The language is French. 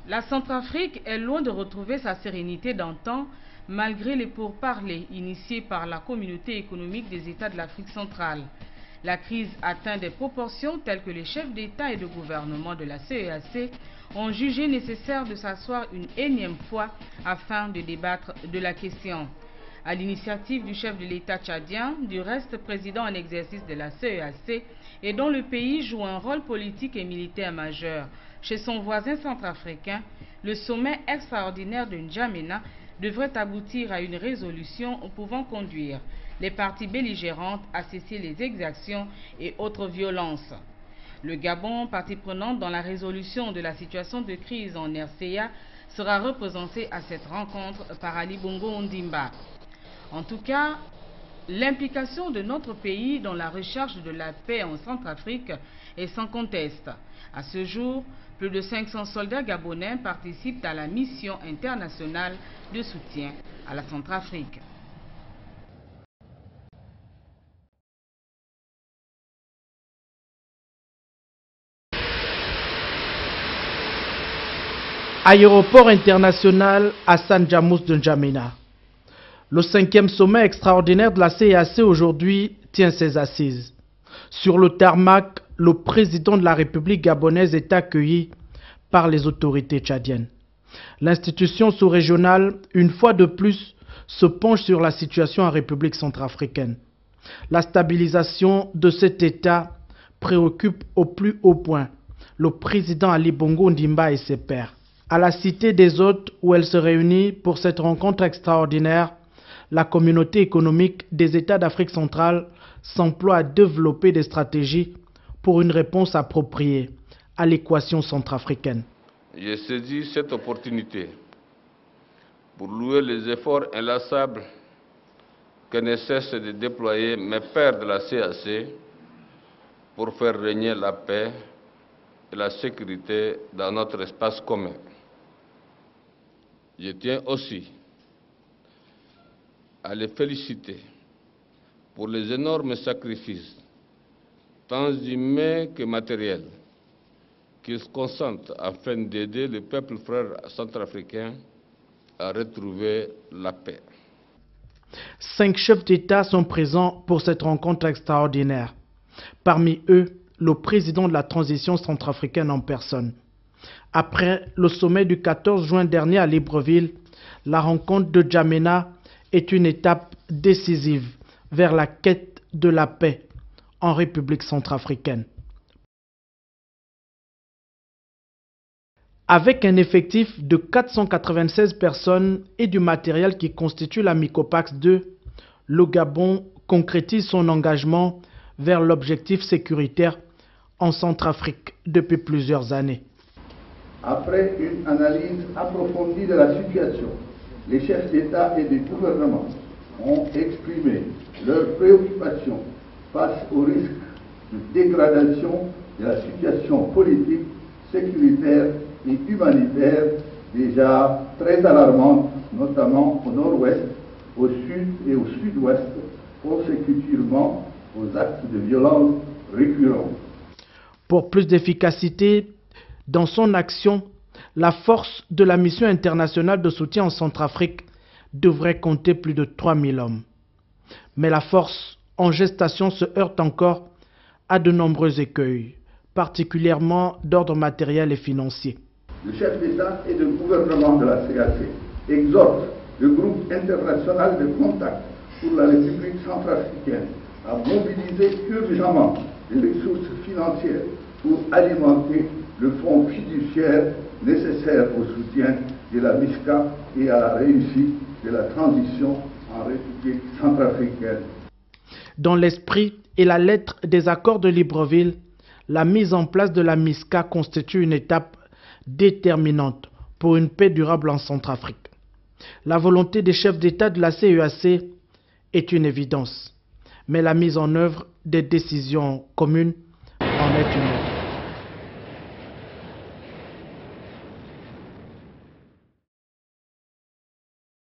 La Centrafrique est loin de retrouver sa sérénité d'antan, malgré les pourparlers initiés par la communauté économique des États de l'Afrique centrale. La crise atteint des proportions telles que les chefs d'État et de gouvernement de la CEEAC ont jugé nécessaire de s'asseoir une énième fois afin de débattre de la question. À l'initiative du chef de l'État tchadien, du reste président en exercice de la CEEAC, et dont le pays joue un rôle politique et militaire majeur chez son voisin centrafricain, le sommet extraordinaire de N'Djamena devrait aboutir à une résolution pouvant conduire les parties belligérantes à cesser les exactions et autres violences. Le Gabon, partie prenante dans la résolution de la situation de crise en RCA, sera représenté à cette rencontre par Ali Bongo Ondimba. En tout cas, l'implication de notre pays dans la recherche de la paix en Centrafrique est sans conteste. À ce jour, plus de 500 soldats gabonais participent à la mission internationale de soutien à la Centrafrique. Aéroport international Hassan Djamous de N'Djamena. Le 5e sommet extraordinaire de la CEEAC aujourd'hui tient ses assises. Sur le tarmac, le président de la République gabonaise est accueilli par les autorités tchadiennes. L'institution sous-régionale, une fois de plus, se penche sur la situation en République centrafricaine. La stabilisation de cet État préoccupe au plus haut point le président Ali Bongo Ondimba et ses pairs. À la Cité des Hôtes, où elle se réunit pour cette rencontre extraordinaire, la communauté économique des États d'Afrique centrale s'emploie à développer des stratégies pour une réponse appropriée à l'équation centrafricaine. J'ai saisi cette opportunité pour louer les efforts inlassables que ne cessent de déployer mes pairs de la CEEAC pour faire régner la paix et la sécurité dans notre espace commun. Je tiens aussi à les féliciter pour les énormes sacrifices, tant humains que matériels, qu'ils consentent afin d'aider le peuple frère centrafricain à retrouver la paix. 5 chefs d'État sont présents pour cette rencontre extraordinaire. Parmi eux, le président de la transition centrafricaine en personne. Après le sommet du 14 juin dernier à Libreville, la rencontre de N'Djamena est une étape décisive vers la quête de la paix en République centrafricaine. Avec un effectif de 496 personnes et du matériel qui constitue la Mycopax 2, le Gabon concrétise son engagement vers l'objectif sécuritaire en Centrafrique depuis plusieurs années. Après une analyse approfondie de la situation, les chefs d'État et de gouvernement ont exprimé leurs préoccupations face au risque de dégradation de la situation politique, sécuritaire et humanitaire déjà très alarmante, notamment au nord-ouest, au sud et au sud-ouest, consécutivement aux actes de violence récurrents. Pour plus d'efficacité dans son action, la force de la mission internationale de soutien en Centrafrique devrait compter plus de 3000 hommes. Mais la force en gestation se heurte encore à de nombreux écueils, particulièrement d'ordre matériel et financier. Le chef d'État et de gouvernement de la CEEAC exhorte le groupe international de contact pour la République centrafricaine à mobiliser urgemment les ressources financières pour alimenter le fonds fiduciaire nécessaire au soutien de la MISCA et à la réussite de la transition en République centrafricaine. Dans l'esprit et la lettre des accords de Libreville, la mise en place de la MISCA constitue une étape déterminante pour une paix durable en Centrafrique. La volonté des chefs d'État de la CEEAC est une évidence, mais la mise en œuvre des décisions communes en est une autre.